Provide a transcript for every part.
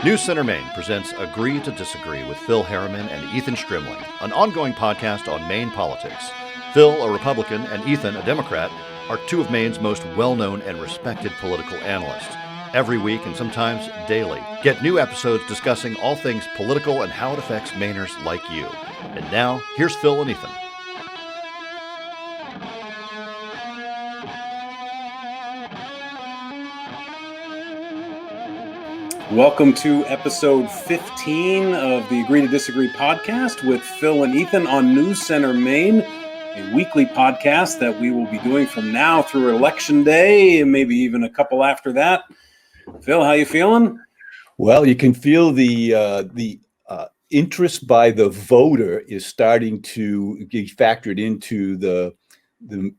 CENTER Maine presents Agree to Disagree with Phil Harriman and Ethan Strimling, an ongoing podcast on Maine politics. Phil, a Republican, and Ethan, a Democrat, are two of Maine's most well-known and respected political analysts. Every week and sometimes daily, get new episodes discussing all things political and how it affects Mainers like you. And now, here's Phil and Ethan. Welcome to episode 15 of the Agree to Disagree podcast with Phil and Ethan on CENTER Maine, a weekly podcast that we will be doing from now through Election Day and maybe even a couple after that. Phil, how you feeling? Well, you can feel the interest by the voter is starting to be factored into the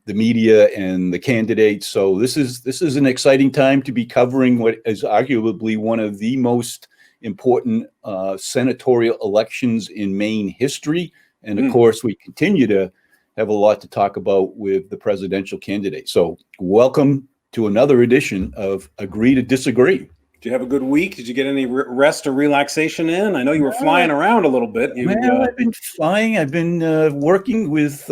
media and the candidates. So this is an exciting time to be covering what is arguably one of the most important senatorial elections in Maine history. And of course, we continue to have a lot to talk about with the presidential candidate. So welcome to another edition of Agree to Disagree. Did you have a good week? Did you get any rest or relaxation in? I know you were flying around a little bit. I've been flying. I've been working with,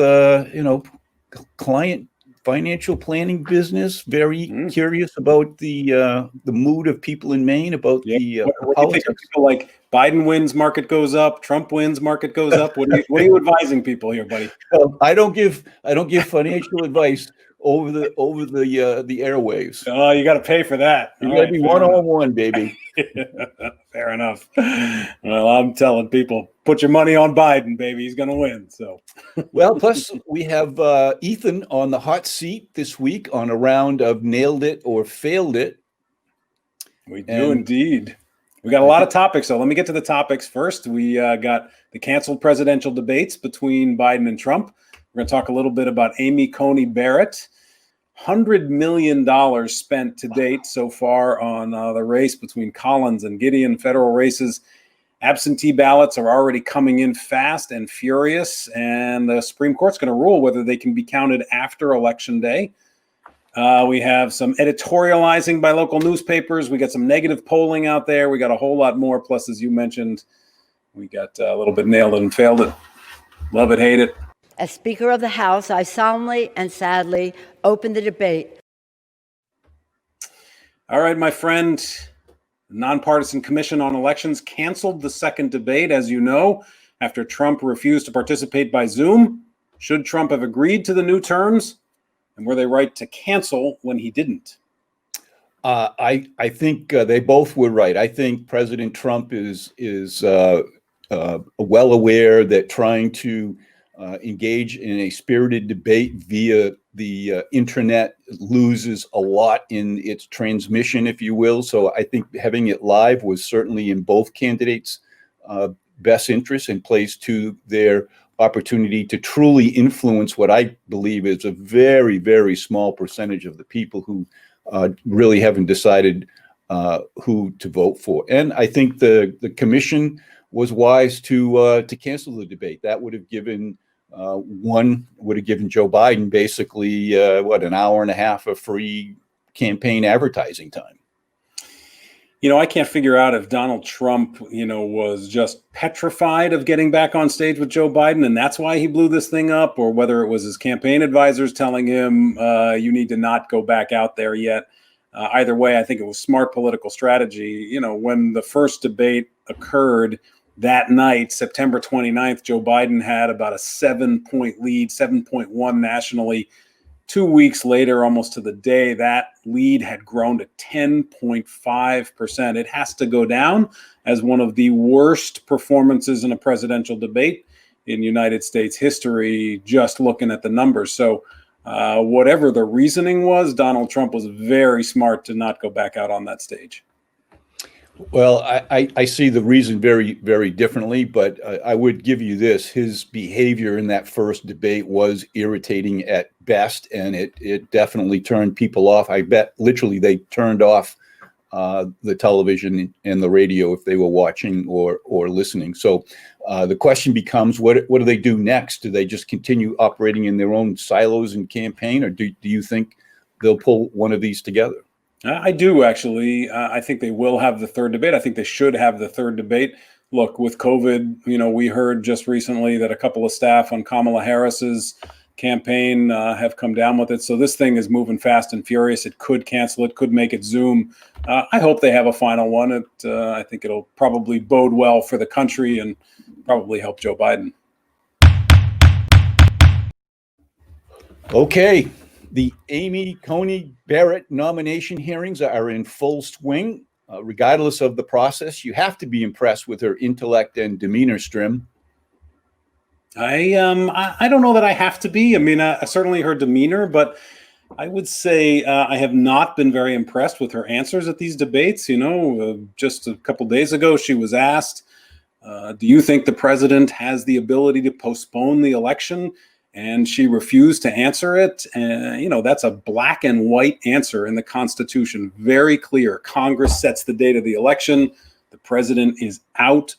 client financial planning business. Very curious about the mood of people in Maine about the what do you think of people like Biden wins, market goes up, Trump wins, market goes up? What are you advising people here, buddy? I don't give financial advice over the airwaves. Oh, you got to pay for that. You got to be one-on-one, baby. Fair enough. Well, I'm telling people, put your money on Biden, baby. He's going to win. So, well, plus we have Ethan on the hot seat this week on a round of nailed it or failed it. We do indeed. We got a lot of topics, so let me get to the topics first. We got the canceled presidential debates between Biden and Trump. We're going to talk a little bit about Coney Barrett. $100 million spent to date so far on the race between Collins and Gideon, federal races. Absentee ballots are already coming in fast and furious, and the Supreme Court's going to rule whether they can be counted after Election Day. We have some editorializing by local newspapers. We got some negative polling out there. We got a whole lot more. Plus, as you mentioned, we got a little bit nailed it and failed it. Love it, hate it. As Speaker of the House, I solemnly and sadly open the debate. All right, my friend. The Nonpartisan Commission on Elections canceled the second debate, as you know, after Trump refused to participate by Zoom. Should Trump have agreed to the new terms? And were they right to cancel when he didn't? I think they both were right. I think President Trump is well aware that trying to engage in a spirited debate via the internet loses a lot in its transmission, if you will. So I think having it live was certainly in both candidates' best interest and plays to their opportunity to truly influence what I believe is a very, very small percentage of the people who really haven't decided who to vote for. And I think the commission was wise to cancel the debate. That would have given Joe Biden basically an hour and a half of free campaign advertising time. I can't figure out if Donald Trump, was just petrified of getting back on stage with Joe Biden, and that's why he blew this thing up, or whether it was his campaign advisors telling him, you need to not go back out there yet. Either way, I think it was smart political strategy. When the first debate occurred that night, September 29th, Joe Biden had about a 7-point lead, 7.1 nationally. 2 weeks later, almost to the day, that lead had grown to 10.5%. It has to go down as one of the worst performances in a presidential debate in United States history, just looking at the numbers. So whatever the reasoning was, Donald Trump was very smart to not go back out on that stage. Well, I see the reason very, very differently, but I would give you this. His behavior in that first debate was irritating at best, and it definitely turned people off. I bet literally they turned off the television and the radio if they were watching or listening. So the question becomes, what do they do next? Do they just continue operating in their own silos and campaign, or do you think they'll pull one of these together? I do actually. I think they will have the third debate. I think they should have the third debate. Look, with COVID, we heard just recently that a couple of staff on Kamala Harris's campaign have come down with it. So this thing is moving fast and furious. It could cancel it, could make it Zoom. I hope they have a final one. I think it'll probably bode well for the country and probably help Joe Biden. Okay. The Coney Barrett nomination hearings are in full swing. Regardless of the process, you have to be impressed with her intellect and demeanor, Strim. I don't know that I have to be. I mean, certainly her demeanor, but I would say I have not been very impressed with her answers at these debates. Just a couple days ago, she was asked, do you think the president has the ability to postpone the election? And she refused to answer it. And, that's a black and white answer in the Constitution. Very clear. Congress sets the date of the election. The president is out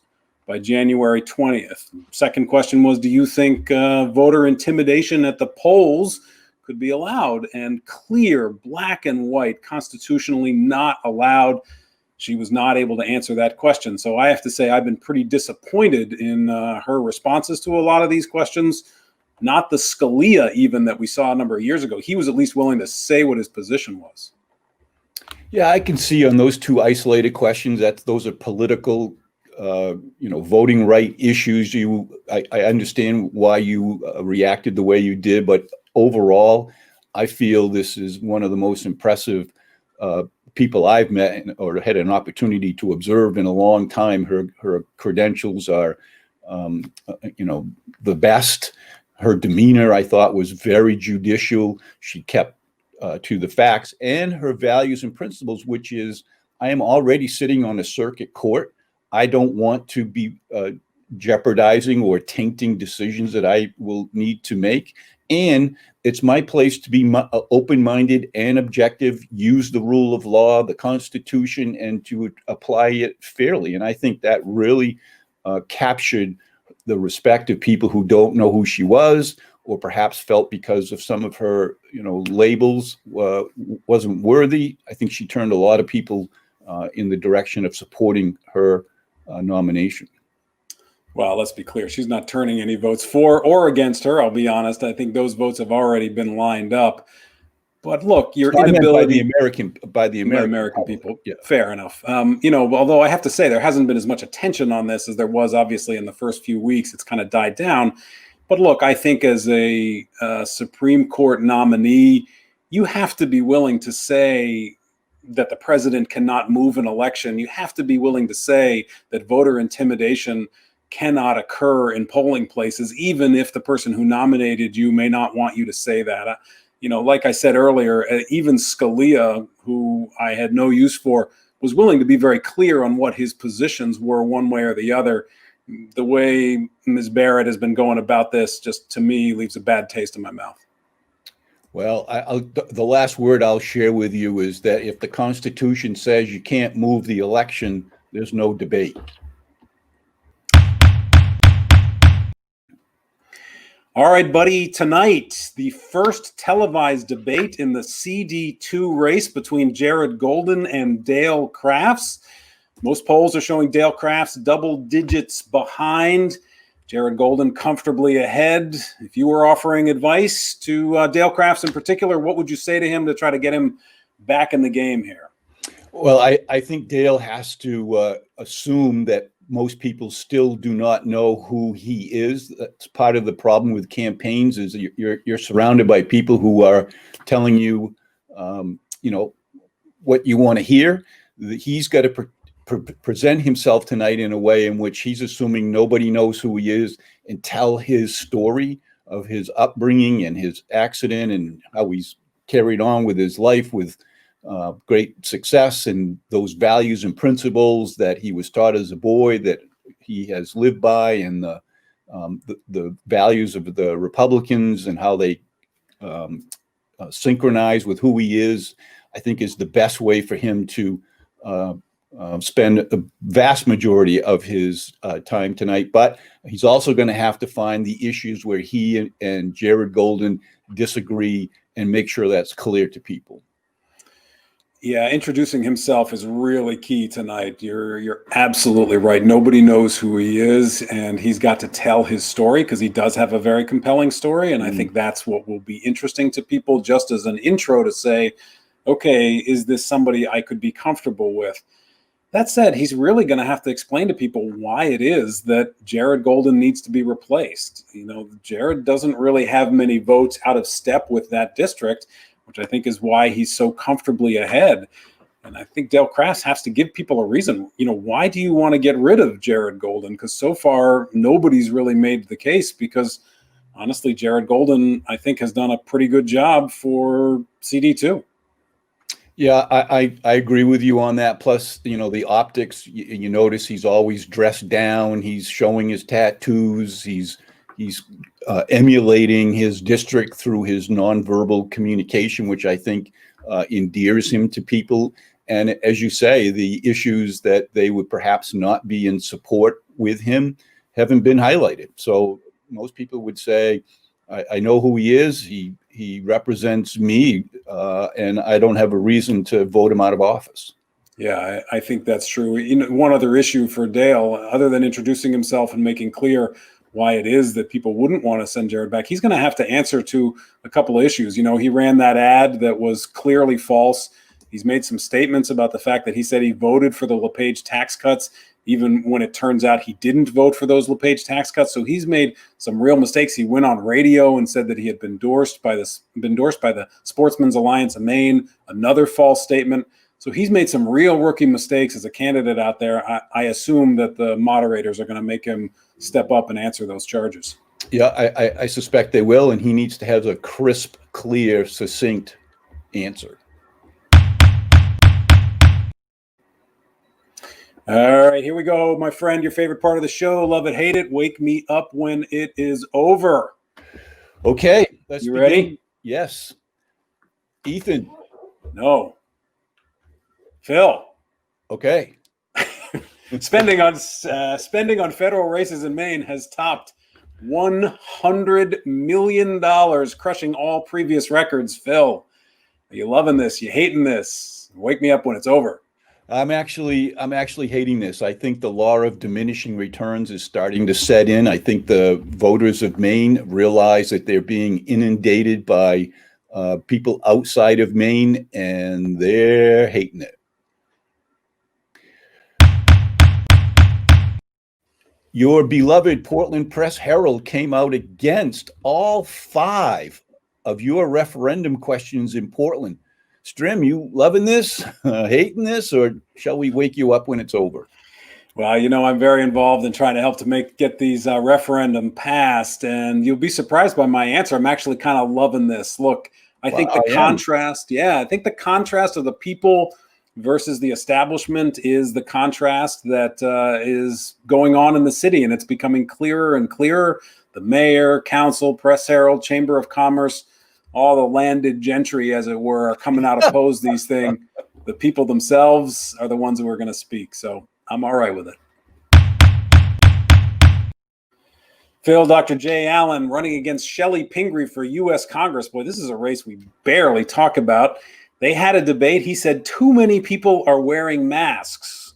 by January 20th. Second question was, do you think voter intimidation at the polls could be allowed? And clear, black and white, constitutionally not allowed. She was not able to answer that question. So I have to say I've been pretty disappointed in her responses to a lot of these questions. Not the Scalia even that we saw a number of years ago. He was at least willing to say what his position was. Yeah, I can see on those two isolated questions that those are political, voting right issues. I understand why you reacted the way you did, but overall, I feel this is one of the most impressive people I've met or had an opportunity to observe in a long time. Her credentials are, the best. Her demeanor, I thought, was very judicial. She kept to the facts and her values and principles, which is, I am already sitting on a circuit court. I don't want to be jeopardizing or tainting decisions that I will need to make. And it's my place to be open-minded and objective, use the rule of law, the Constitution, and to apply it fairly. And I think that really captured the respect of people who don't know who she was, or perhaps felt because of some of her, labels wasn't worthy. I think she turned a lot of people in the direction of supporting her nomination. Well, let's be clear. She's not turning any votes for or against her. I'll be honest. I think those votes have already been lined up. But look, your inability by the American people. Yeah. Fair enough. Although I have to say there hasn't been as much attention on this as there was obviously in the first few weeks. It's kind of died down. But look, I think as a Supreme Court nominee, you have to be willing to say that the president cannot move an election. You have to be willing to say that voter intimidation cannot occur in polling places, even if the person who nominated you may not want you to say that. Like I said earlier, even Scalia, who I had no use for, was willing to be very clear on what his positions were one way or the other. The way Ms. Barrett has been going about this, just to me, leaves a bad taste in my mouth. Well, the last word I'll share with you is that if the Constitution says you can't move the election, there's no debate. All right, buddy, tonight, the first televised debate in the CD2 race between Jared Golden and Dale Crafts. Most polls are showing Dale Crafts double digits behind. Jared Golden comfortably ahead. If you were offering advice to Dale Crafts in particular, what would you say to him to try to get him back in the game here? Well, I think Dale has to assume that most people still do not know who he is. That's part of the problem with campaigns, is you're surrounded by people who are telling you, what you want to hear. He's got to present himself tonight in a way in which he's assuming nobody knows who he is, and tell his story of his upbringing and his accident and how he's carried on with his life with great success, and those values and principles that he was taught as a boy that he has lived by, and the values of the Republicans and how they synchronize with who he is, I think is the best way for him to spend a vast majority of his time tonight. But he's also going to have to find the issues where he and Jared Golden disagree and make sure that's clear to people. Yeah, introducing himself is really key tonight. You're absolutely right. Nobody knows who he is, and he's got to tell his story because he does have a very compelling story. And I think that's what will be interesting to people, just as an intro to say, okay, is this somebody I could be comfortable with? That said, he's really going to have to explain to people why it is that Jared Golden needs to be replaced. You know, Jared doesn't really have many votes out of step with that district, which I think is why he's so comfortably ahead. And I think Dale Crass has to give people a reason. You know, why do you want to get rid of Jared Golden? Because so far, nobody's really made the case, because honestly, Jared Golden, I think, has done a pretty good job for CD2. Yeah, I agree with you on that. Plus, you know, the optics, you notice he's always dressed down. He's showing his tattoos. He's emulating his district through his nonverbal communication, which I think endears him to people. And as you say, the issues that they would perhaps not be in support with him haven't been highlighted. So most people would say, I know who he is. He represents me, and I don't have a reason to vote him out of office. Yeah, I think that's true. You know, one other issue for Dale, other than introducing himself and making clear why it is that people wouldn't want to send Jared back, he's going to have to answer to a couple of issues. You know, he ran that ad that was clearly false. He's made some statements about the fact that he said he voted for the LePage tax cuts, even when it turns out he didn't vote for those LePage tax cuts. So he's made some real mistakes. He went on radio and said that he had been endorsed by the Sportsmen's Alliance of Maine, another false statement. So he's made some real rookie mistakes as a candidate out there. I assume that the moderators are going to make him step up and answer those charges. Yeah, I suspect they will, and he needs to have a crisp, clear, succinct answer. All right, here we go, my friend. Your favorite part of the show. Love it, hate it. Wake me up when it is over. Okay. You ready? Yes. Ethan. No. Phil. Okay. Spending on federal races in Maine has topped $100 million, crushing all previous records. Phil, are you loving this? You hating this? Wake me up when it's over. I'm actually hating this. I think the law of diminishing returns is starting to set in. I think the voters of Maine realize that they're being inundated by people outside of Maine, and they're hating it. Your beloved Portland Press Herald came out against all 5 of your referendum questions in Portland. Strim, you loving this, hating this, or shall we wake you up when it's over? Well, you know, I'm very involved in trying to help to get these referendum passed, and you'll be surprised by my answer. I'm actually kind of loving this. Look, I think the contrast, I think the contrast of the people versus the establishment is the contrast that is going on in the city, and it's becoming clearer and clearer. The mayor, council, Press Herald, Chamber of Commerce, all the landed gentry, as it were, are coming out to oppose these things. The people themselves are the ones who are going to speak. So I'm all right with it. Phil, Dr. Jay Allen running against Shelley Pingree for U.S. Congress. Boy, this is a race we barely talk about. They had a debate. He said too many people are wearing masks.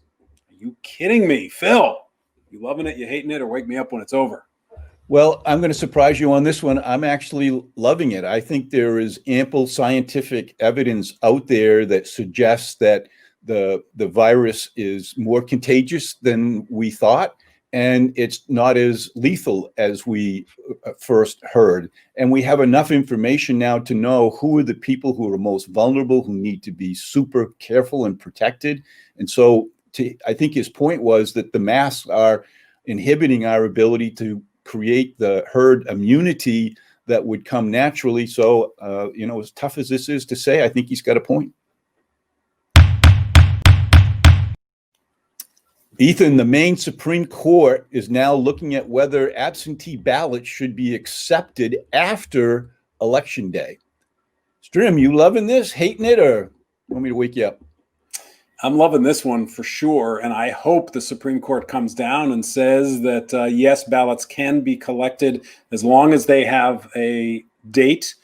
Are you kidding me? Phil, you loving it, you hating it, or wake me up when it's over? Well, I'm going to surprise you on this one. I'm actually loving it. I think there is ample scientific evidence out there that suggests that the virus is more contagious than we thought, and it's not as lethal as we first heard. And we have enough information now to know who are the people who are most vulnerable, who need to be super careful and protected. And so I think his point was that the masks are inhibiting our ability to create the herd immunity that would come naturally. So, you know, as tough as this is to say, I think he's got a point. Ethan, the Maine Supreme Court is now looking at whether absentee ballots should be accepted after Election Day. Strim, you loving this, hating it, or want me to wake you up? I'm loving this one for sure, and I hope the Supreme Court comes down and says that, yes, ballots can be collected as long as they have a date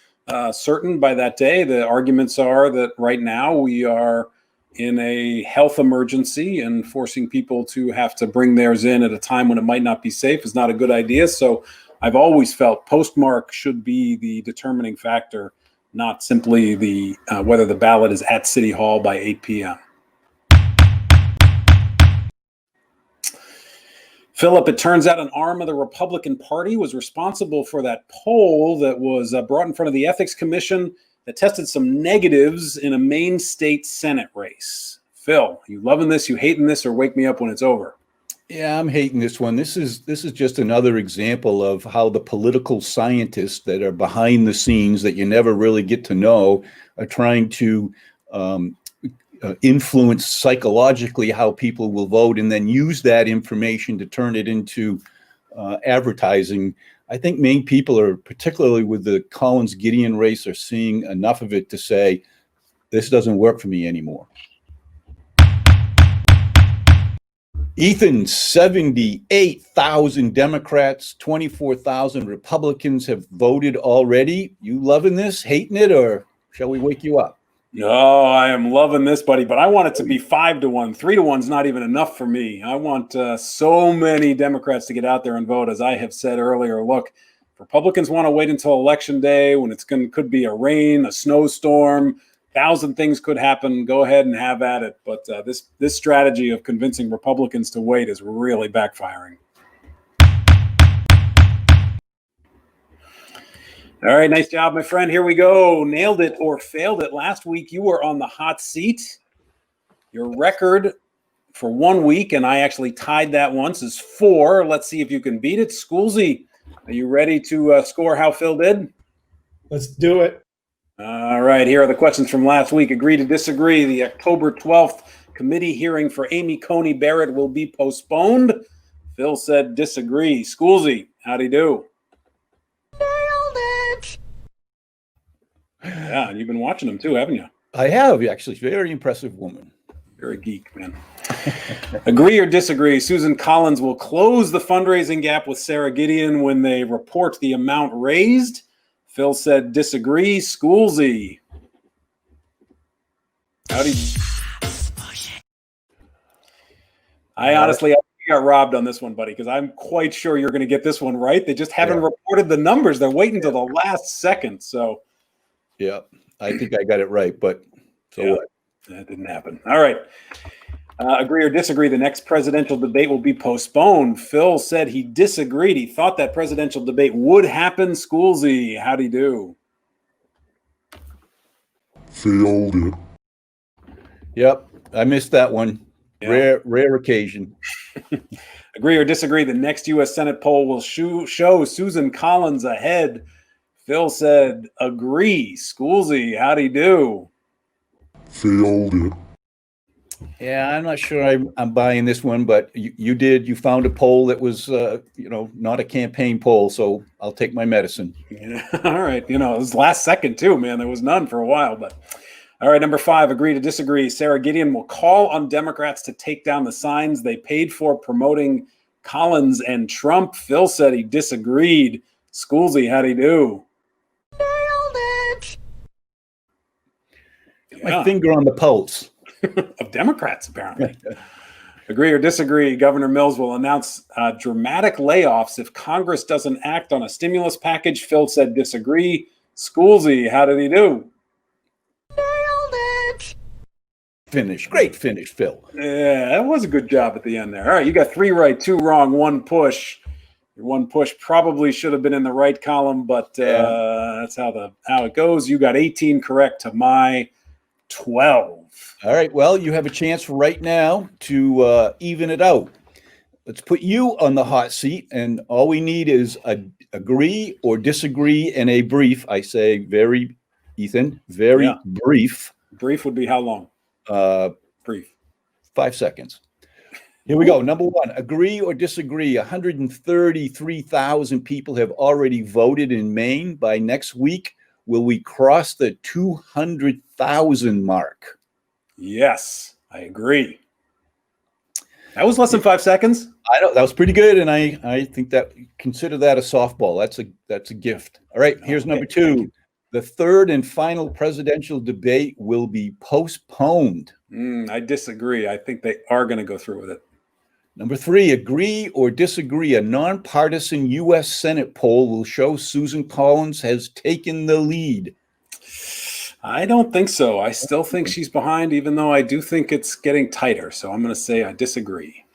certain by that day. The arguments are that right now we are in a health emergency, and forcing people to have to bring theirs in at a time when it might not be safe is not a good idea. So I've always felt postmark should be the determining factor, not simply the whether the ballot is at City Hall by 8 p.m. Philip, it turns out an arm of the Republican Party was responsible for that poll that was brought in front of the Ethics Commission that tested some negatives in a Maine state Senate race. Phil, you loving this, you hating this, or wake me up when it's over? Yeah, I'm hating this one. This is just another example of how the political scientists that are behind the scenes that you never really get to know are trying to influence psychologically how people will vote, and then use that information to turn it into advertising. I think Maine people are, particularly with the Collins-Gideon race, are seeing enough of it to say, this doesn't work for me anymore. Ethan, 78,000 Democrats, 24,000 Republicans have voted already. You loving this, hating it, or shall we wake you up? No, I am loving this, buddy, but I want it to be 5-1. 3-1 is not even enough for me. I want so many Democrats to get out there and vote. As I have said earlier, look, Republicans want to wait until Election Day when could be a rain, a snowstorm, 1,000 things could happen. Go ahead and have at it. But this strategy of convincing Republicans to wait is really backfiring. All right, nice job, my friend. Here we go. Nailed it or failed it. Last week, you were on the hot seat. Your record for 1 week, and I actually tied that once, is 4. Let's see if you can beat it. Schoolsy, are you ready to score how Phil did? Let's do it. All right, here are the questions from last week. Agree to disagree. The October 12th committee hearing for Amy Coney Barrett will be postponed. Phil said disagree. Schoolsy, how'd he do? Yeah, and you've been watching them too, haven't you? I have, actually. Very impressive woman. You're a geek, man. Agree or disagree? Susan Collins will close the fundraising gap with Sarah Gideon when they report the amount raised. Phil said disagree. Schoolsy. Howdy. I honestly got robbed on this one, buddy, because I'm quite sure you're going to get this one right. They just haven't reported the numbers. They're waiting till the last second. So, yeah, I think I got it right, but what? That didn't happen. All right. Agree or disagree? The next presidential debate will be postponed. Phil said he disagreed. He thought that presidential debate would happen. Schoolsy, how'd he do? Failed it. Yep, I missed that one. Yeah. Rare occasion. Agree or disagree? The next U.S. Senate poll will show Susan Collins ahead. Phil said agree. Schoolsy, how'd he do? Failed it. Yeah, I'm not sure I'm buying this one, but you did. You found a poll that was, not a campaign poll, so I'll take my medicine. Yeah, all right. It was last second too, man. There was none for a while, but all right. Number 5, agree to disagree. Sarah Gideon will call on Democrats to take down the signs they paid for promoting Collins and Trump. Phil said he disagreed. Schoolsy, how'd he do? My finger on the pulse. Of Democrats, apparently. Agree or disagree? Governor Mills will announce dramatic layoffs if Congress doesn't act on a stimulus package. Phil said disagree. Schoolsy, how did he do? Finish. Great finish, Phil. Yeah, that was a good job at the end there. All right, you got 3 right, 2 wrong, 1 push. Your 1 push probably should have been in the right column, but that's how it goes. You got 18 correct to my 12. All right. Well, you have a chance right now to even it out. Let's put you on the hot seat, and all we need is a agree or disagree and a brief. I say Ethan, very brief. Brief would be how long? Brief. 5 seconds. Here we go. Number 1, agree or disagree. 133,000 people have already voted in Maine. By next week, will we cross the 200,000 mark? Yes, I agree. That was less than 5 seconds. I know that was pretty good, and I think that consider that a softball. That's a gift. All right, here's number 2. The third and final presidential debate will be postponed. I disagree. I think they are going to go through with it. Number 3, agree or disagree. A nonpartisan U.S. Senate poll will show Susan Collins has taken the lead. I don't think so. I still think she's behind, even though I do think it's getting tighter. So I'm going to say I disagree.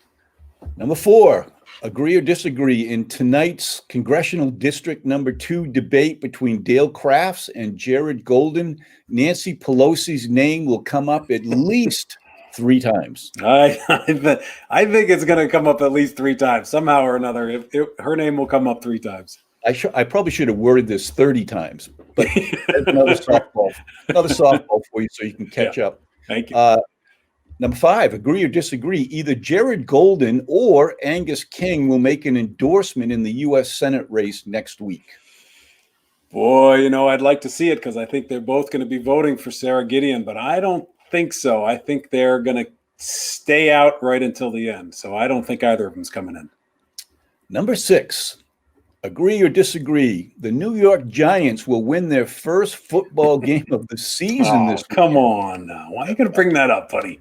Number 4, agree or disagree. In tonight's Congressional District Number 2 debate between Dale Crafts and Jared Golden, Nancy Pelosi's name will come up at least 3 times. I think it's going to come up at least 3 times somehow or another. Her name will come up 3 times. I probably should have worded this 30 times, but another softball for you so you can catch up. Thank you. Number 5, agree or disagree. Either Jared Golden or Angus King will make an endorsement in the U.S. Senate race next week. Boy, I'd like to see it because I think they're both going to be voting for Sarah Gideon, but I don't think so. I think they're going to stay out right until the end. So I don't think either of them's coming in. Number 6, agree or disagree. The New York Giants will win their first football game of the season this week. Come on now. Why are you going to bring that up, buddy?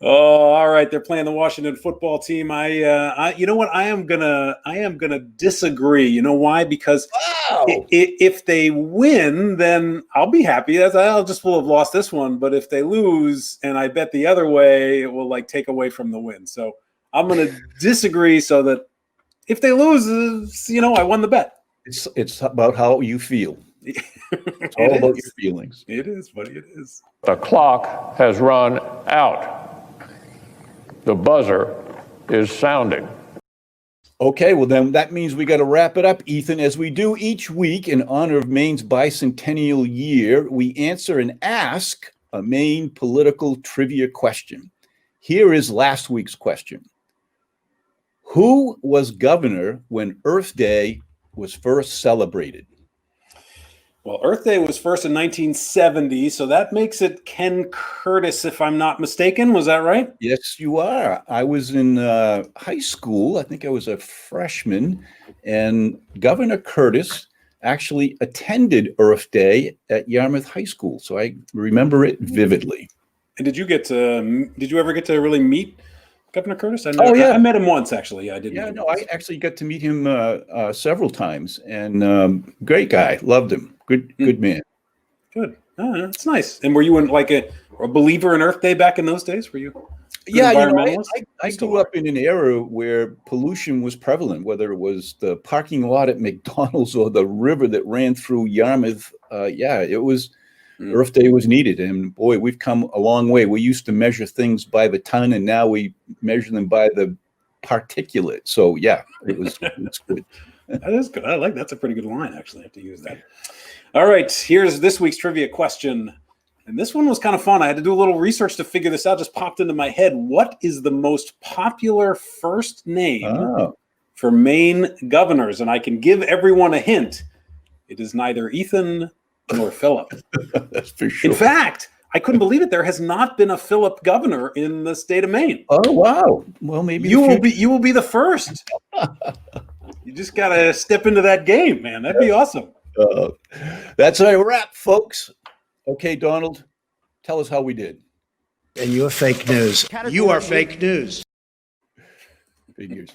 Oh, all right. They're playing the Washington football team. You know what? I am gonna disagree. You know why? Because if they win, then I'll be happy. I'll just will have lost this one. But if they lose, and I bet the other way, it will take away from the win. So I'm gonna disagree. So that if they lose, I won the bet. It's about how you feel. It's all about your feelings. It is, buddy. It is. The clock has run out. The buzzer is sounding. Okay, well then that means we got to wrap it up, Ethan. As we do each week in honor of Maine's bicentennial year, we answer and ask a Maine political trivia question. Here is last week's question. Who was governor when Earth Day was first celebrated? Well, Earth Day was first in 1970, so that makes it Ken Curtis, if I'm not mistaken. Was that right? Yes, you are. I was in high school. I think I was a freshman, and Governor Curtis actually attended Earth Day at Yarmouth High School, so I remember it vividly. And did you ever get to really meet Governor Curtis? Yeah. I met him once, actually. Yeah, I did. Yeah, no, I actually got to meet him several times, and great guy. Loved him. Good man. Good. That's nice. And were you in a believer in Earth Day back in those days? Were you? Yeah, I grew up in an era where pollution was prevalent, whether it was the parking lot at McDonald's or the river that ran through Yarmouth. It was Earth Day was needed. And boy, we've come a long way. We used to measure things by the ton, and now we measure them by the particulate. So yeah, it's good. That is good. That's a pretty good line, actually. I have to use that. All right, here's this week's trivia question. And this one was kind of fun. I had to do a little research to figure this out. Just popped into my head. What is the most popular first name for Maine governors? And I can give everyone a hint. It is neither Ethan nor Philip. That's for sure. In fact, I couldn't believe it. There has not been a Philip governor in the state of Maine. Oh, wow. Well, maybe you will be the first. You just got to step into that game, man. That'd be awesome. That's a wrap, folks. Okay, Donald, tell us how we did. And you're fake news. You are fake news. Figures.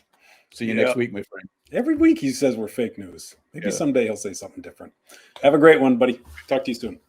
See you next week, my friend. Every week he says we're fake news. Maybe someday he'll say something different. Have a great one, buddy. Talk to you soon.